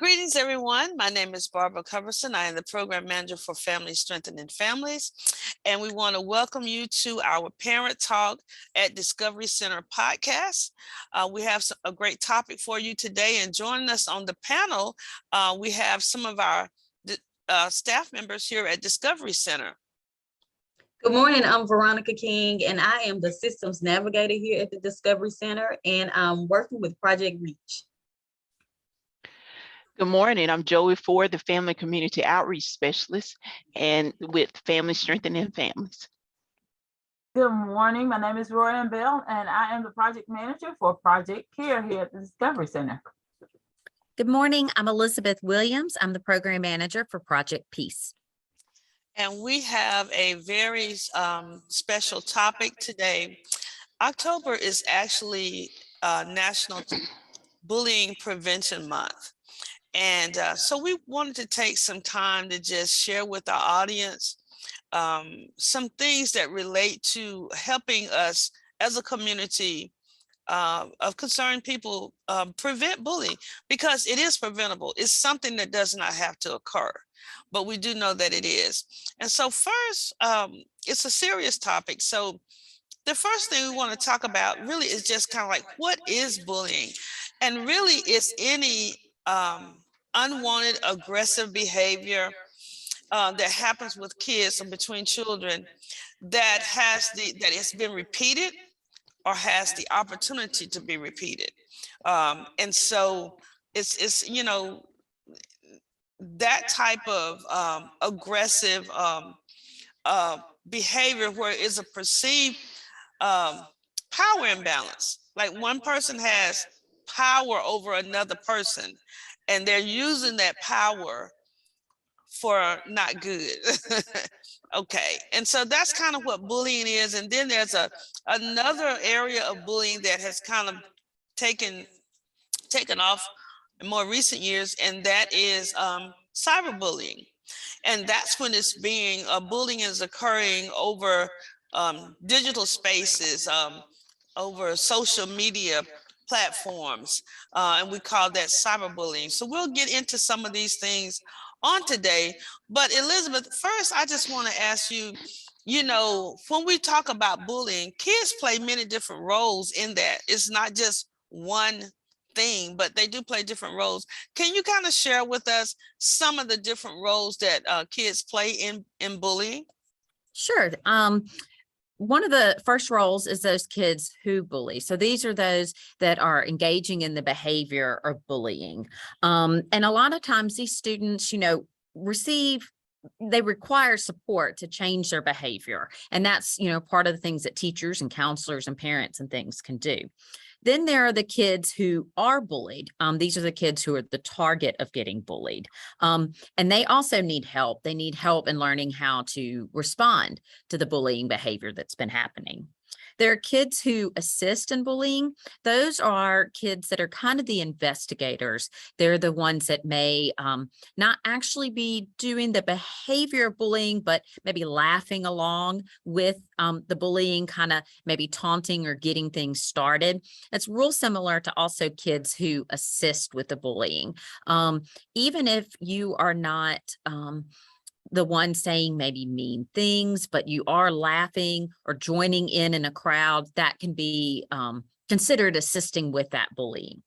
Greetings, everyone. My name is Barbara Coverson. I am the Program Manager for Family Strengthening Families, and we want to welcome you to our Parent Talk at Discovery Center podcast. We have a great topic for you today, and joining us on the panel, we have some of our staff members here at Discovery Center. Good morning, I'm Veronica King, and I am the Systems Navigator here at the Discovery Center, and I'm working with Project Reach. Good morning, I'm Joey Ford, the Family Community Outreach Specialist and with Family Strengthening Families. Good morning, my name is Roy Bell, and I am the Project Manager for Project Care here at the Discovery Center. Good morning, I'm Elizabeth Williams. I'm the Program Manager for Project Peace. And we have a very special topic today. October is actually National Bullying Prevention Month. And so we wanted to take some time to just share with our audience some things that relate to helping us as a community of concerned people prevent bullying, because it is preventable. It's something that does not have to occur, but we do know that it is. And so first, it's a serious topic. So the first thing we want to talk about really is just kind of like, what is bullying? And really it's any unwanted aggressive behavior that happens with kids and between children that has been repeated or has the opportunity to be repeated. And so it's you know, that type of aggressive behavior where it's a perceived power imbalance. Like one person has power over another person and they're using that power for not good. Okay, and so that's kind of what bullying is. And then there's another area of bullying that has kind of taken off in more recent years, and that is cyberbullying. And that's when it's being bullying is occurring over digital spaces, over social media platforms, and we call that cyberbullying. So we'll get into some of these things on today. But Elizabeth, first, I just want to ask you, you know, when we talk about bullying, kids play many different roles in that. It's not just one thing, but they do play different roles. Can you kind of share with us some of the different roles that kids play in bullying? Sure. One of the first roles is those kids who bully. So these are those that are engaging in the behavior of bullying. And a lot of times these students, you know, they require support to change their behavior. And that's, you know, part of the things that teachers and counselors and parents and things can do. Then there are the kids who are bullied. These are the kids who are the target of getting bullied. And they also need help. They need help in learning how to respond to the bullying behavior that's been happening. There are kids who assist in bullying. Those are kids that are kind of the investigators. They're the ones that may not actually be doing the behavior of bullying, but maybe laughing along with the bullying, kind of maybe taunting or getting things started. It's real similar to also kids who assist with the bullying. Even if you are not the one saying maybe mean things, but you are laughing or joining in a crowd, that can be considered assisting with that bullying.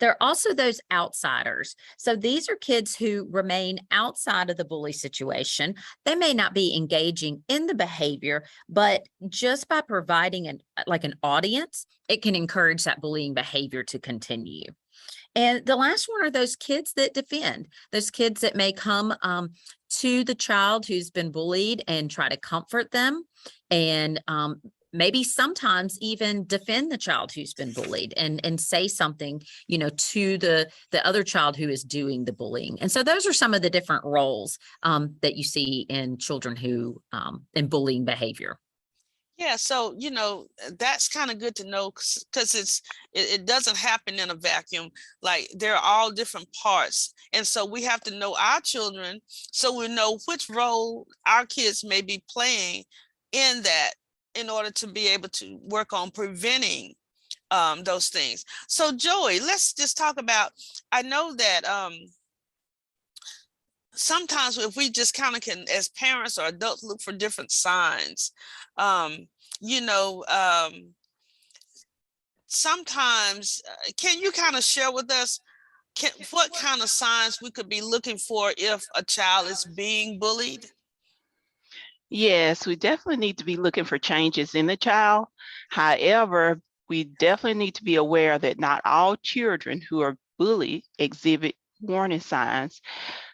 There are also those outsiders. So these are kids who remain outside of the bully situation. They may not be engaging in the behavior, but just by providing an audience, it can encourage that bullying behavior to continue. And the last one are those kids that defend, those kids that may come to the child who's been bullied and try to comfort them, and maybe sometimes even defend the child who's been bullied and say something, you know, to the other child who is doing the bullying. And so those are some of the different roles that you see in children who in bullying behavior. Yeah, so, you know, that's kind of good to know, because it doesn't happen in a vacuum. Like, there are all different parts. And so we have to know our children so we know which role our kids may be playing in that, in order to be able to work on preventing those things. So Joey, let's just talk about, I know that sometimes if we just kind of can, as parents or adults, look for different signs, you know, sometimes, can you kind of share with us what kind of signs we could be looking for if a child is being bullied? Yes, we definitely need to be looking for changes in the child. However, we definitely need to be aware that not all children who are bullied exhibit warning signs.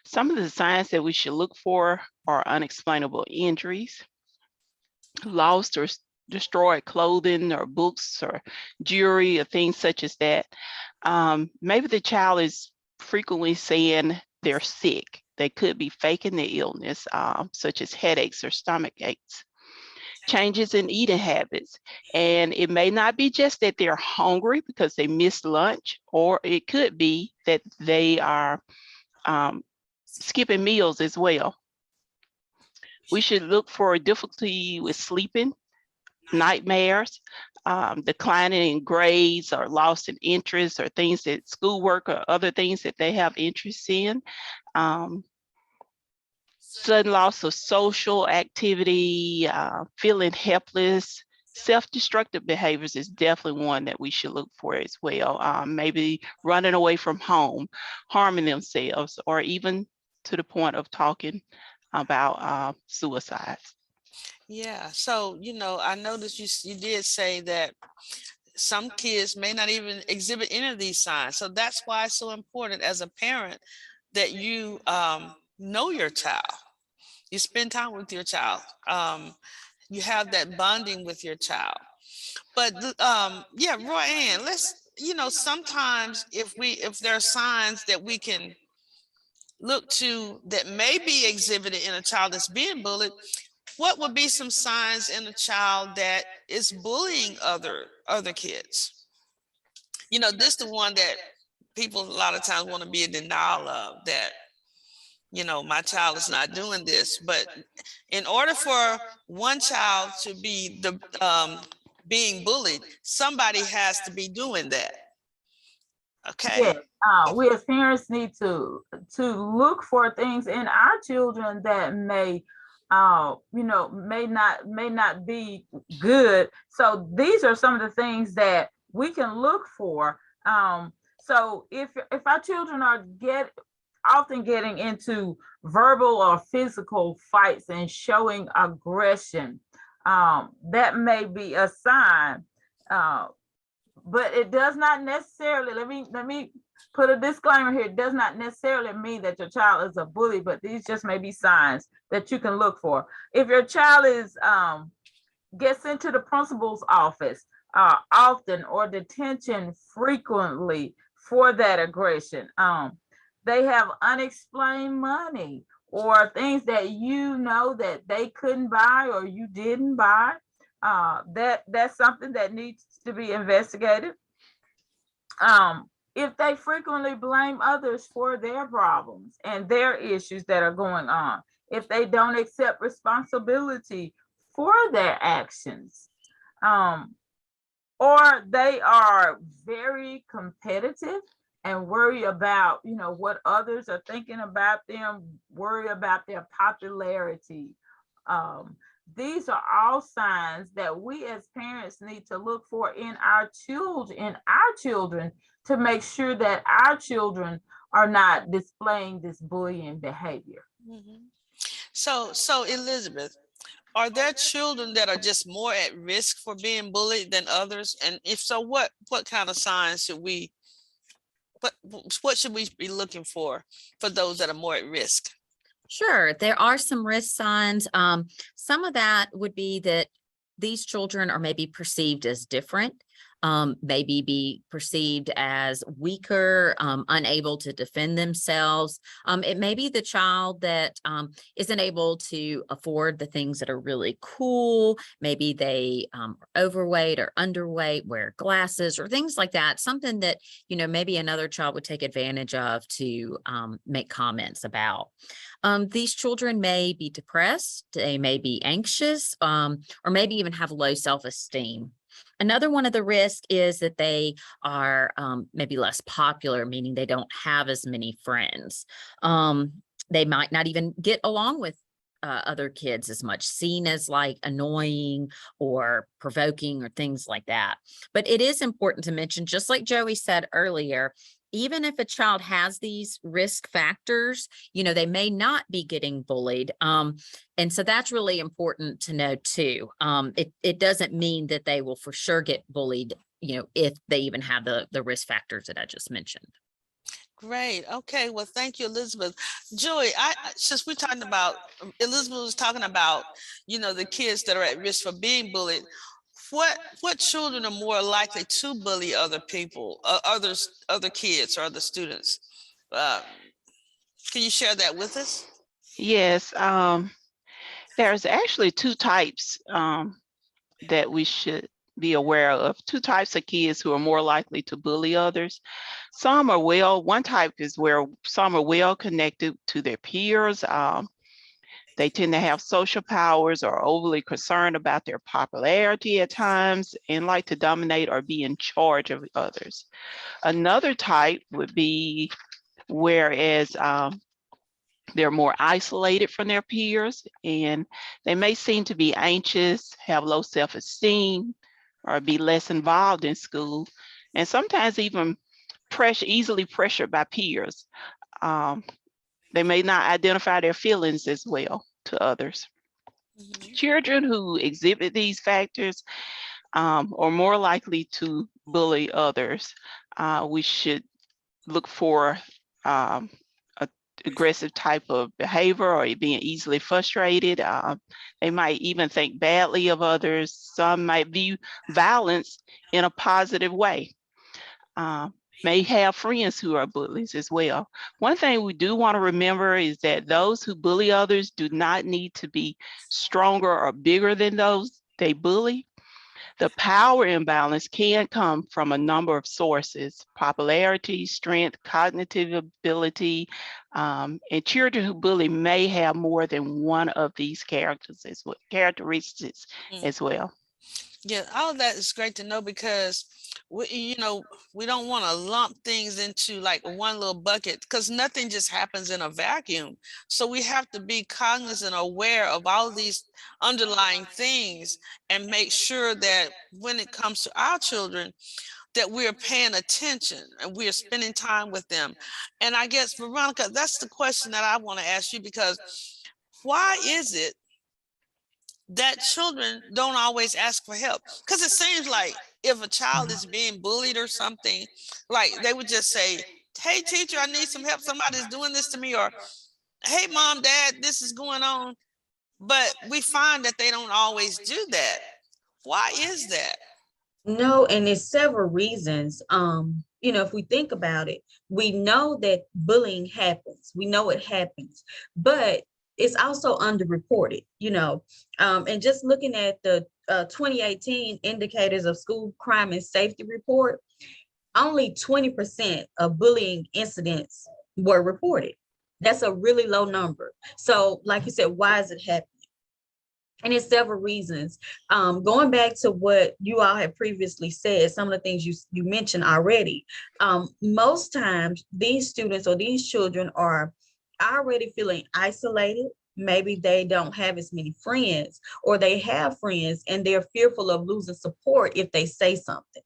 Some of the signs that we should look for are unexplainable injuries, lost or destroyed clothing or books or jewelry or things such as that. Maybe the child is frequently saying they're sick. They could be faking the illness, such as headaches or stomach aches. Changes in eating habits. And it may not be just that they're hungry because they missed lunch, or it could be that they are skipping meals as well. We should look for difficulty with sleeping, nightmares, declining in grades or loss in interest or things that schoolwork or other things that they have interest in. Sudden loss of social activity, feeling helpless. Self-destructive behaviors is definitely one that we should look for as well. Maybe running away from home, harming themselves, or even to the point of talking about suicide. Yeah, so, I noticed you did say that some kids may not even exhibit any of these signs. So that's why it's so important as a parent that you know your child. You spend time with your child. You have that bonding with your child. But yeah, Roy Ann, let's, sometimes if there are signs that we can look to that may be exhibited in a child that's being bullied, what would be some signs in a child that is bullying other kids? This the one that people a lot of times want to be in denial of, that my child is not doing this. But in order for one child to be the being bullied, somebody has to be doing that. Okay. Yes, we as parents need to look for things in our children that may may not be good. So these are some of the things that we can look for. So if our children are often getting into verbal or physical fights and showing aggression, that may be a sign. But it does not necessarily, let me put a disclaimer here. It does not necessarily mean that your child is a bully, but these just may be signs that you can look for. If your child is gets into the principal's office often, or detention frequently for that aggression, they have unexplained money or things that that they couldn't buy or you didn't buy, that's something that needs to be investigated. If they frequently blame others for their problems and their issues that are going on, if they don't accept responsibility for their actions, or they are very competitive and worry about, what others are thinking about them, worry about their popularity. These are all signs that we as parents need to look for in our children to make sure that our children are not displaying this bullying behavior. Mm-hmm. So Elizabeth, are there children that are just more at risk for being bullied than others? And if so, what kind of signs should we, what should we be looking for those that are more at risk? Sure, there are some risk signs. Some of that would be that these children are maybe perceived as different, maybe be perceived as weaker, unable to defend themselves. It may be the child that isn't able to afford the things that are really cool. Maybe they are overweight or underweight, wear glasses or things like that. Something that, maybe another child would take advantage of to make comments about. These children may be depressed, they may be anxious, or maybe even have low self-esteem. Another one of the risks is that they are maybe less popular, meaning they don't have as many friends. They might not even get along with other kids as much, seen as like annoying or provoking or things like that. But it is important to mention, just like Joey said earlier, even if a child has these risk factors, they may not be getting bullied. And so that's really important to know too. It doesn't mean that they will for sure get bullied, if they even have the risk factors that I just mentioned. Great. Okay. Well, thank you, Elizabeth. Joey, since we're talking about, Elizabeth was talking about, the kids that are at risk for being bullied. What children are more likely to bully other people, other kids or other students? Can you share that with us? Yes, there's actually two types that we should be aware of. Two types of kids who are more likely to bully others. One type is where some are well connected to their peers. They tend to have social powers, or overly concerned about their popularity at times, and like to dominate or be in charge of others. Another type would be whereas they're more isolated from their peers, and they may seem to be anxious, have low self-esteem, or be less involved in school, and sometimes even easily pressured by peers. They may not identify their feelings as well to others. Children who exhibit these factors are more likely to bully others. We should look for aggressive type of behavior, or being easily frustrated. They might even think badly of others. Some might view violence in a positive way. May have friends who are bullies as well. One thing we do want to remember is that those who bully others do not need to be stronger or bigger than those they bully. The power imbalance can come from a number of sources: popularity, strength, cognitive ability, and children who bully may have more than one of these characteristics as well. Yeah, all of that is great to know, because we don't want to lump things into like one little bucket, because nothing just happens in a vacuum. So we have to be cognizant, aware of all of these underlying things, and make sure that when it comes to our children, that we're paying attention and we're spending time with them. And I guess, Veronica, that's the question that I want to ask you, because why is it that children don't always ask for help? Because it seems like if a child is being bullied or something, like they would just say, "Hey, teacher, I need some help. Somebody's doing this to me," or "Hey, mom, dad, this is going on." But we find that they don't always do that. Why is that? No, and there's several reasons. If we think about it, we know that bullying happens. We know it happens, but it's also underreported, and just looking at the 2018 indicators of school crime and safety report, only 20% of bullying incidents were reported. That's a really low number. So like you said, why is it happening? And it's several reasons. Going back to what you all had previously said, some of the things you mentioned already, most times these students or these children are already feeling isolated. Maybe they don't have as many friends, or they have friends and they're fearful of losing support if they say something.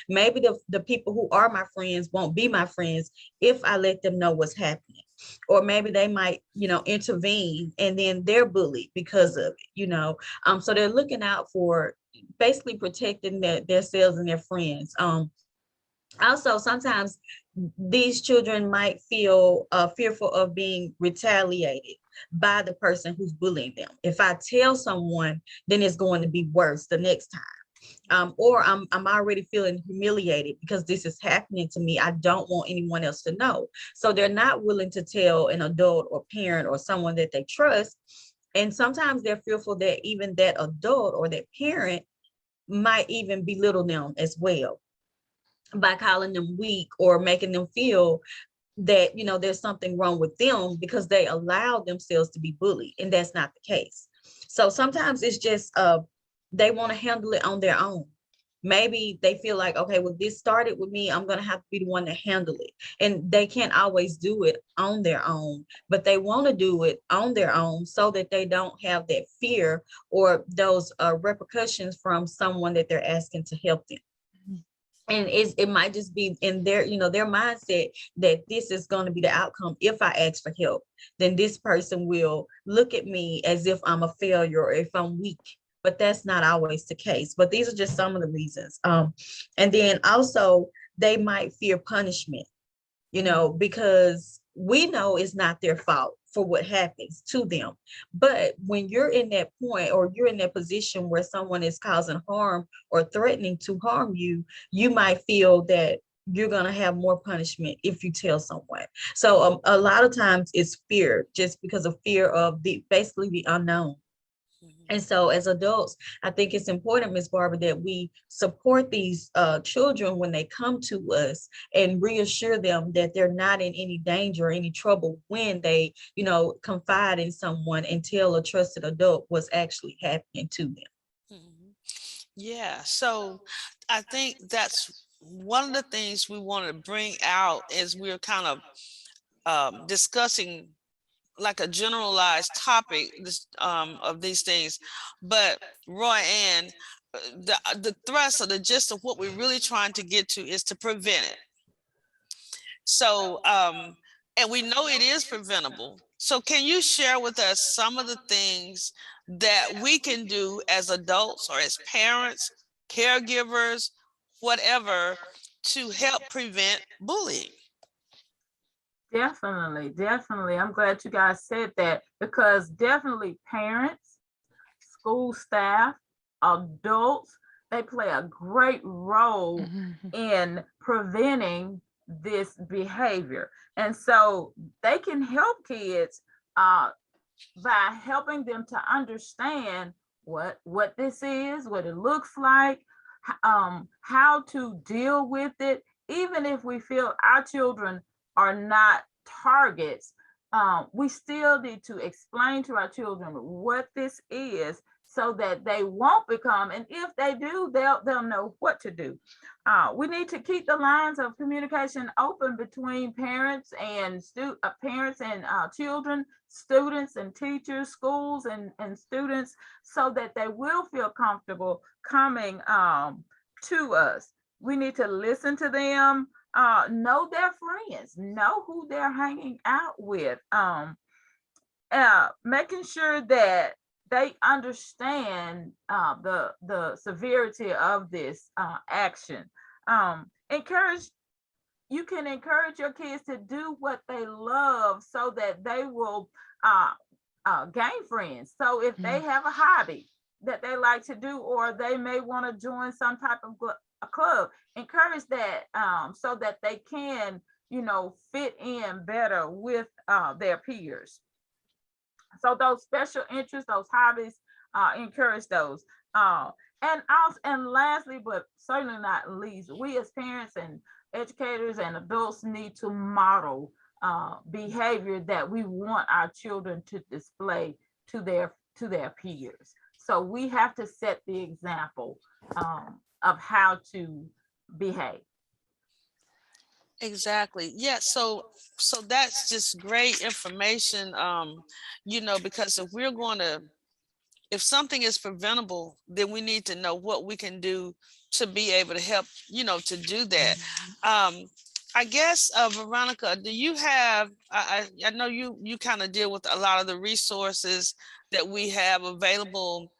Maybe the people who are my friends won't be my friends if I let them know what's happening. Or maybe they might, intervene, and then they're bullied because of it, so they're looking out for basically protecting themselves and their friends. Also, sometimes these children might feel fearful of being retaliated by the person who's bullying them. If I tell someone, then it's going to be worse the next time. Or I'm already feeling humiliated because this is happening to me. I don't want anyone else to know. So they're not willing to tell an adult or parent or someone that they trust. And sometimes they're fearful that even that adult or that parent might even belittle them as well, by calling them weak or making them feel that, there's something wrong with them because they allow themselves to be bullied. And that's not the case. So sometimes it's just, they want to handle it on their own. maybe they feel like, okay, well, this started with me, I'm going to have to be the one to handle it. And they can't always do it on their own, but they want to do it on their own so that they don't have that fear or those repercussions from someone that they're asking to help them. And it might just be in their, their mindset that this is going to be the outcome. If I ask for help, then this person will look at me as if I'm a failure or if I'm weak. But that's not always the case. But these are just some of the reasons. And then also they might fear punishment, because we know it's not their fault for what happens to them. But when you're in that point or you're in that position where someone is causing harm or threatening to harm you, you might feel that you're going to have more punishment if you tell someone. So a lot of times it's fear, just because of fear of basically the unknown. And so as adults, I think it's important, Ms. Barbara, that we support these children when they come to us and reassure them that they're not in any danger or any trouble when they, confide in someone and tell a trusted adult what's actually happening to them. Mhm. Yeah, so I think that's one of the things we want to bring out as we're kind of discussing like a generalized topic of these things. But Roy Ann, the thrust or the gist of what we're really trying to get to is to prevent it. So, and we know it is preventable. So can you share with us some of the things that we can do as adults or as parents, caregivers, whatever, to help prevent bullying? Definitely, definitely. I'm glad you guys said that, because definitely parents, school staff, adults, they play a great role in preventing this behavior. And so they can help kids by helping them to understand what this is, what it looks like, how to deal with it. Even if we feel our children are not targets, we still need to explain to our children what this is so that they won't become, and if they do, they'll know what to do. We need to keep the lines of communication open between parents and children, students and teachers, schools and students, so that they will feel comfortable coming to us. We need to listen to them, know their friends, know who they're hanging out with, making sure that they understand the severity of this action. You can encourage your kids to do what they love so that they will gain friends. So if they have a hobby that they like to do, or they may want to join some type of a club, encourage that so that they can, fit in better with their peers. So those special interests, those hobbies, encourage those. And lastly, but certainly not least, we as parents and educators and adults need to model behavior that we want our children to display to their peers. So we have to set the example of how to behave. Exactly. Yeah. So that's just great information. Because if something is preventable, then we need to know what we can do to be able to help, to do that. I guess, Veronica, do you have, I know you kind of deal with a lot of the resources that we have available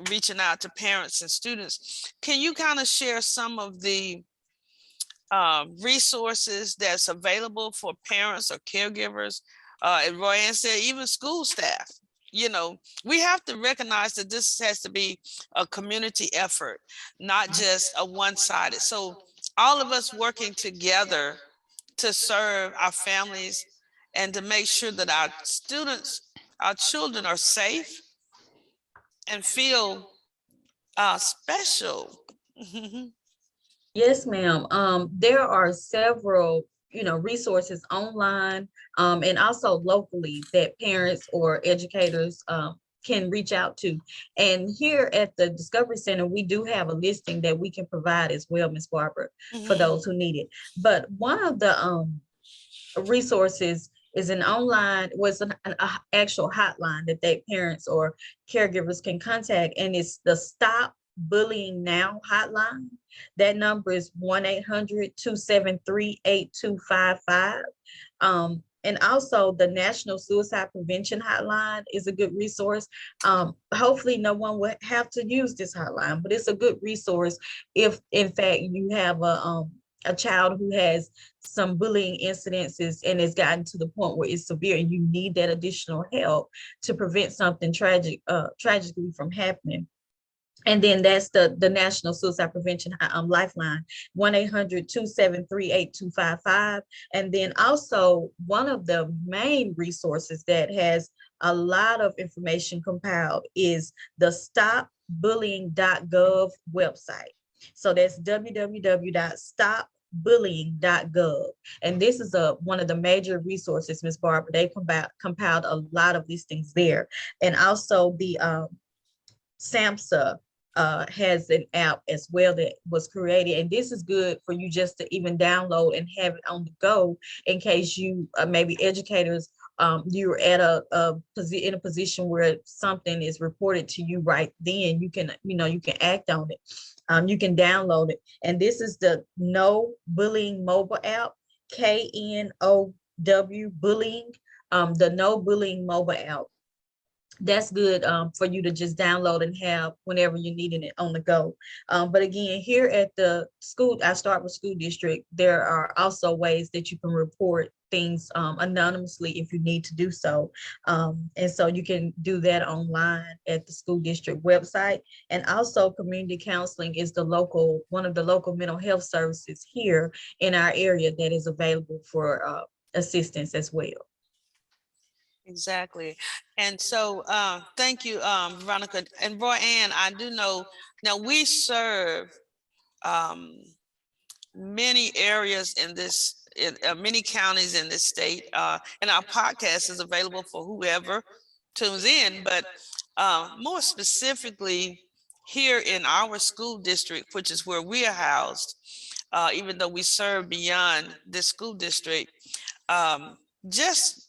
reaching out to parents and students. Can you kind of share some of the resources that's available for parents or caregivers? And Roy Ann said, even school staff. We have to recognize that this has to be a community effort, not just a one-sided. So all of us working together to serve our families and to make sure that our children are safe and feel special. Yes, ma'am. There are several, resources online, and also locally that parents or educators can reach out to. And here at the Discovery Center, we do have a listing that we can provide as well, Ms. Barbara, for Mhm. those who need it. But one of the resources is an online, an actual hotline that they parents or caregivers can contact, and it's the Stop Bullying Now hotline. That number is 1-800-273-8255. And also the National Suicide Prevention Hotline is a good resource. Hopefully no one will have to use this hotline, but it's a good resource if in fact you have a child who has some bullying incidences and has gotten to the point where it's severe and you need that additional help to prevent something tragically from happening. And then that's the National Suicide Prevention Lifeline, 1-800-273-8255. And then also one of the main resources that has a lot of information compiled is the stopbullying.gov website. So that's www.stopbullying.gov. And this is one of the major resources, Ms. Barbara. They compiled a lot of these things there. And also the SAMHSA has an app as well that was created, and this is good for you just to even download and have it on the go in case you maybe educators, you're at in a position where something is reported to you right then, you can act on it. You can download it, and this is the No Bullying mobile app, KNOW Bullying, the No Bullying mobile app. That's good for you to just download and have whenever you're needing it on the go. But again, here at the school, I start with school district, there are also ways that you can report things anonymously if you need to do so. And so you can do that online at the school district website. And also community counseling is one of the local mental health services here in our area that is available for assistance as well. Exactly. And so thank you, Veronica. And Roy Ann, I do know now we serve many areas in many counties in this state, and our podcast is available for whoever tunes in. But more specifically, here in our school district, which is where we are housed, even though we serve beyond this school district, just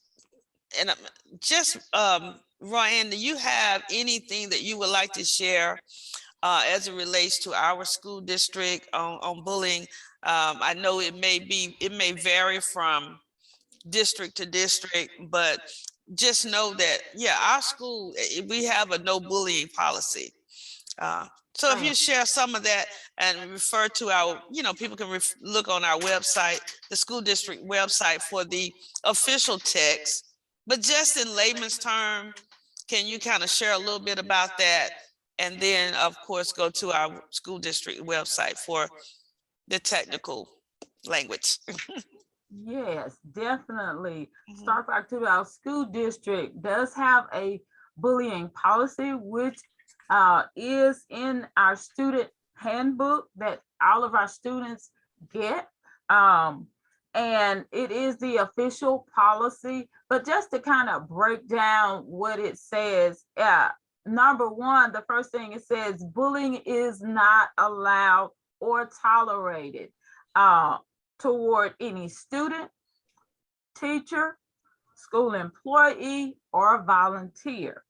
and Ryan, do you have anything that you would like to share as it relates to our school district on bullying? I know it may vary from district to district, but just know that, yeah, our school, we have a no bullying policy. So if you share some of that and refer to our, people can look on our website, the school district website, for the official text. But just in layman's term, can you kind of share a little bit about that? And then, of course, go to our school district website for the technical language. Yes, definitely. Start back to our school district does have a bullying policy, which is in our student handbook that all of our students get. And it is the official policy, but just to kind of break down what it says, number one, the first thing it says, bullying is not allowed or tolerated toward any student, teacher, school employee, or volunteer.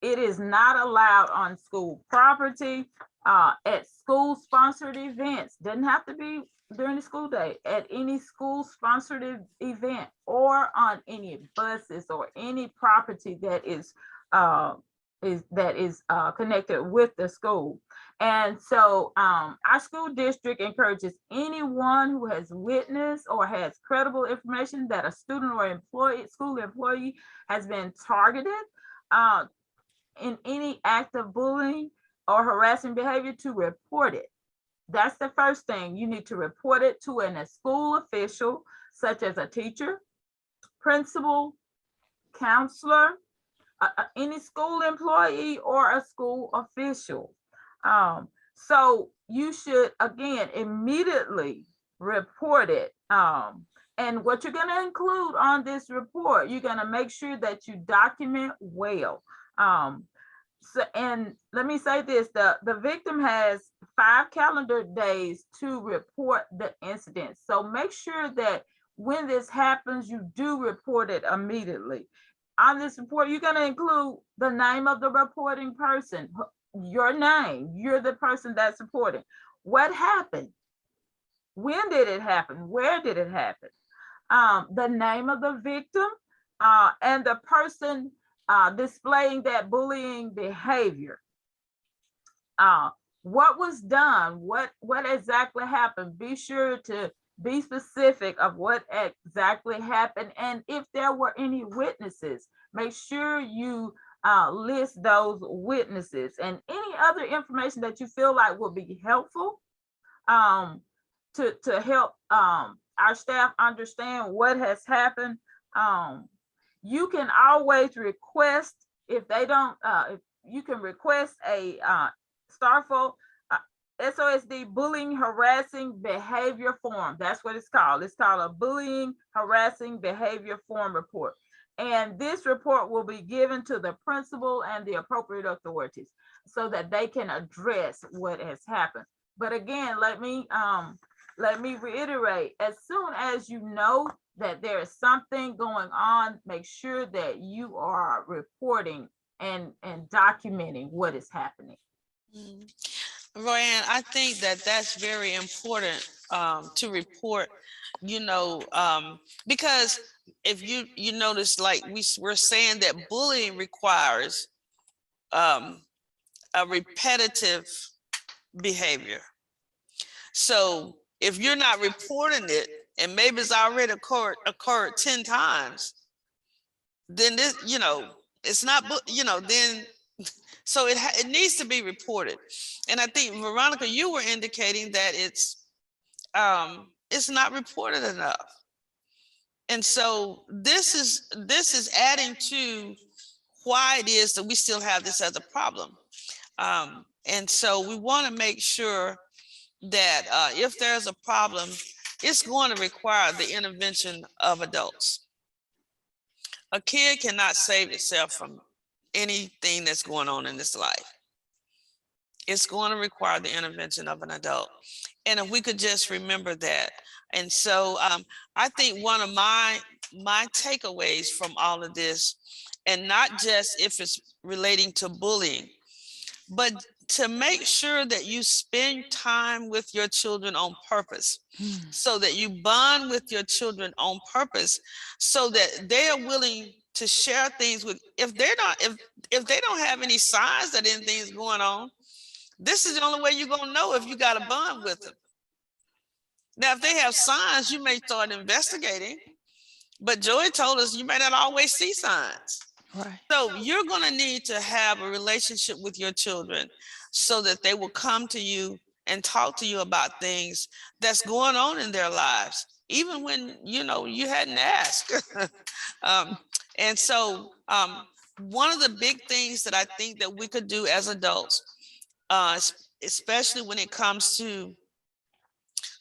It is not allowed on school property, at school-sponsored events. Doesn't have to be during the school day, at any school-sponsored event, or on any buses or any property that is connected with the school. And so our school district encourages anyone who has witnessed or has credible information that a student or school employee has been targeted in any act of bullying or harassing behavior to report it. That's the first thing. You need to report it to a school official, such as a teacher, principal, counselor, any school employee, or a school official. So you should, again, immediately report it. And what you're going to include on this report, you're going to make sure that you document well. So, and let me say this, the victim has 5 calendar days to report the incident. So make sure that when this happens, you do report it immediately. On this report, you're gonna include the name of the reporting person, your name, you're the person that's reporting. What happened? When did it happen? Where did it happen? The name of the victim, and the person displaying that bullying behavior. What was done? What exactly happened? Be sure to be specific of what exactly happened. And if there were any witnesses, make sure you list those witnesses and any other information that you feel like will be helpful to help our staff understand what has happened. You can always request, if they don't, if you can request a STARFO, SOSD bullying harassing behavior form. That's what it's called. It's called a bullying harassing behavior form report. And this report will be given to the principal and the appropriate authorities so that they can address what has happened. But again, let me reiterate, as soon as you know that there is something going on, make sure that you are reporting and documenting what is happening. Royanne, I think that that's very important to report, because if you notice, like we're saying that bullying requires a repetitive behavior. So if you're not reporting it, and maybe it's already occurred 10 times, then this, it's not, then, so it needs to be reported. And I think, Veronica, you were indicating that it's not reported enough. And so this is adding to why it is that we still have this as a problem. And so we want to make sure that if there's a problem, it's going to require the intervention of adults. A kid cannot save itself from anything that's going on in its life. It's going to require the intervention of an adult. And if we could just remember that. And so I think one of my takeaways from all of this, and not just if it's relating to bullying, but to make sure that you spend time with your children on purpose, so that you bond with your children on purpose, so that they are willing to share things with, if they don't have any signs that anything's going on, this is the only way you're gonna know if you got a bond with them. Now, if they have signs, you may start investigating, but Joy told us you may not always see signs. Right. So you're going to need to have a relationship with your children so that they will come to you and talk to you about things that's going on in their lives, even when, you hadn't asked. And so one of the big things that I think that we could do as adults, especially when it comes to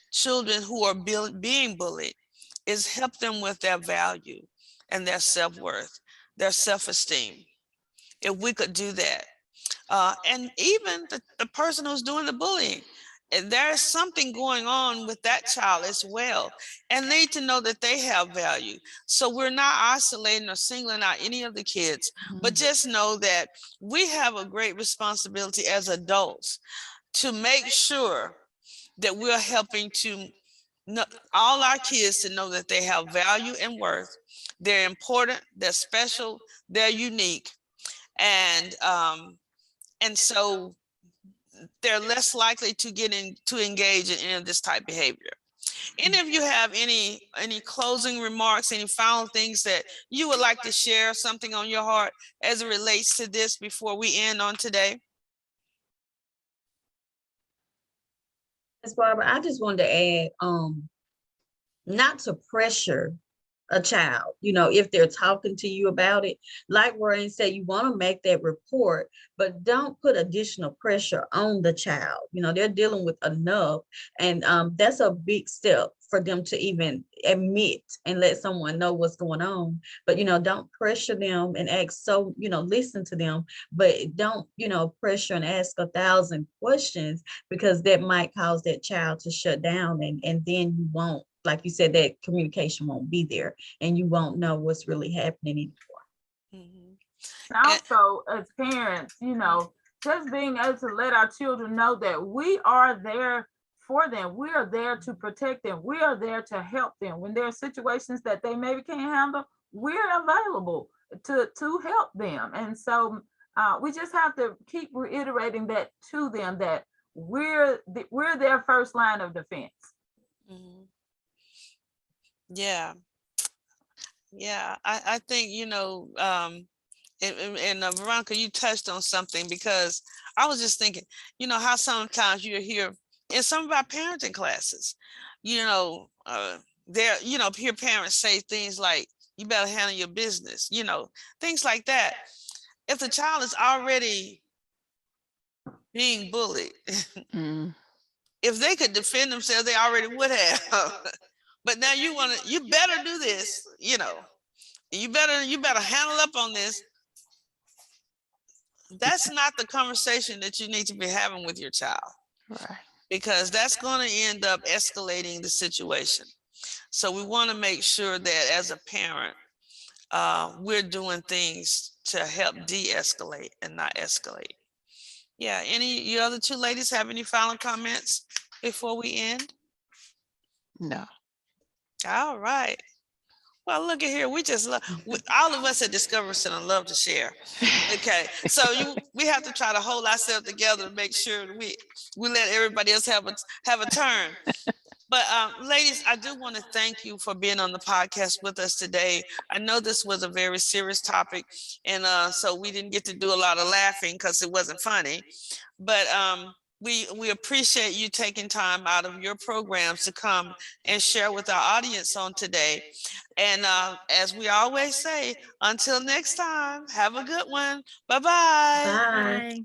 children who are being bullied, is help them with their value and their self-worth, their self-esteem. If we could do that. And even the person who's doing the bullying, there is something going on with that child as well, and they need to know that they have value. So we're not isolating or singling out any of the kids, but just know that we have a great responsibility as adults to make sure that we're helping to all our kids to know that they have value and worth. They're important, they're special, they're unique. And so they're less likely to engage in any of this type of behavior. And if you have any closing remarks, any final things that you would like to share, something on your heart as it relates to this before we end on today? Ms. Barbara, I just wanted to add, not to pressure a child, if they're talking to you about it. Like Roraine said, you want to make that report, but don't put additional pressure on the child. They're dealing with enough, and that's a big step for them to even admit and let someone know what's going on. But don't pressure them and ask, so listen to them, but don't pressure and ask 1,000 questions, because that might cause that child to shut down, and then you won't, like you said, that communication won't be there, and you won't know what's really happening anymore. Mhm. And also, as parents, just being able to let our children know that we are there for them. We are there to protect them. We are there to help them. When there are situations that they maybe can't handle, we're available to help them. And so we just have to keep reiterating that to them, that we're their first line of defense. Mhm. Yeah. Yeah, I think, and Veronica, you touched on something, because I was just thinking, how sometimes you hear in some of our parenting classes, hear parents say things like, you better handle your business, things like that. If the child is already being bullied, Mm, if they could defend themselves, they already would have. But now you better do this, you better handle up on this. That's not the conversation that you need to be having with your child, right. because that's going to end up escalating the situation. So we want to make sure that as a parent, we're doing things to help de-escalate and not escalate. Yeah, you other two ladies have any final comments before we end? No. All right. Well, look at here. We just love, all of us at Discovery Center love to share. Okay, so we have to try to hold ourselves together to make sure we let everybody else have a turn. But ladies, I do want to thank you for being on the podcast with us today. I know this was a very serious topic, and so we didn't get to do a lot of laughing because it wasn't funny. But we appreciate you taking time out of your programs to come and share with our audience on today. And as we always say, until next time, have a good one. Bye-bye. Bye. Bye.